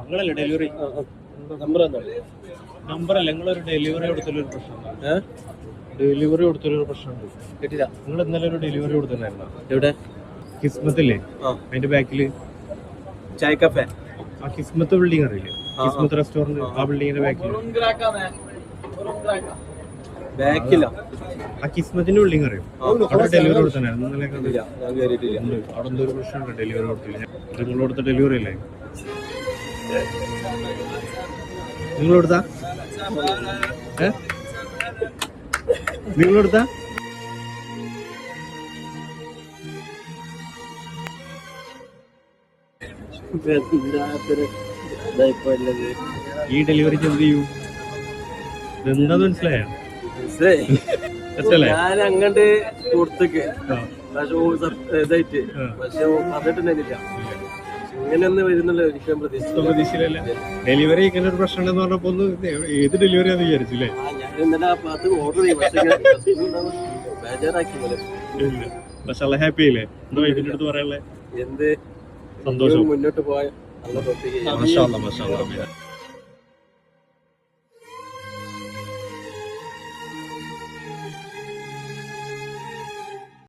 നിങ്ങളല്ലേ ഡെലിവറി നമ്പറല്ല, നിങ്ങളൊരു ഡെലിവറി കൊടുത്തൊരു പ്രശ്നമുണ്ട്. ഡെലിവറി കൊടുത്തൊരു പ്രശ്നമുണ്ട്. കേട്ടില്ല. നിങ്ങൾ ഇന്നലെ ഒരു ഡെലിവറി കൊടുത്തിട്ടുണ്ടായിരുന്നോ? എവിടെ? കിസ്മത്തില്ലേ, അതിന്റെ ബാക്കില് ചായ കഫേ. ആ കിസ്മത്ത് ബിൽഡിംഗ് അറിയില്ലേ? കിസ്മത്ത് റെസ്റ്റോറന്റ്, ആ ബിൽഡിങ്ങിന്റെ ബാക്കില് ബാക്കില്ല. ആ കിസ്മത്തിന്റെ ബിൽഡിംഗ് അറിയും. അവിടെ ഡെലിവറി കൊടുത്തിട്ടുണ്ടായിരുന്നു ഇന്നലെ. ഞാൻ കേറിയിട്ടില്ല. അവിടെ എന്തോ ഒരു പ്രശ്നമുണ്ട്, ഡെലിവറി കൊടുത്തില്ല. നിങ്ങൾ കൊടുത്ത ഡെലിവറി അല്ലേ? നിങ്ങൾ കൊടുത്താ? നിങ്ങൾ കൊടുത്താ? ഈ ഡെലിവറിക്ക് എന്ത് ചെയ്യൂ? എന്താന്ന് മനസ്സിലായോ? ഞാൻ അങ്ങോട്ട് കൊടുത്തേക്ക് ഇതായിട്ട്, പക്ഷെ പറഞ്ഞിട്ടുണ്ടായിരുന്നില്ല ഇങ്ങനെയൊന്നും വരുന്നില്ല. ഒരിക്കലും പ്രതീക്ഷയിലല്ല. ഡെലിവറി ഇങ്ങനെ ഒരു പ്രശ്നം ഉണ്ടെന്ന് പറഞ്ഞപ്പോ ഒന്ന് ഏത് ഡെലിവറിയാന്ന് വിചാരിച്ചില്ലേ? ഞാൻ ഇന്നലെ അത് ഓർഡർ ചെയ്യും, പക്ഷെ ബേജാറാക്കി പോലെ. പക്ഷെ ഹാപ്പി ആയില്ലേ? എന്താ വൈഫിന്റെ അടുത്ത് പറയാനുള്ളത്? എന്ത് സന്തോഷം. മുന്നോട്ട് പോയ നല്ല പ്രത്യേക. മാഷാ അല്ലാ, മാഷാ അല്ലാ.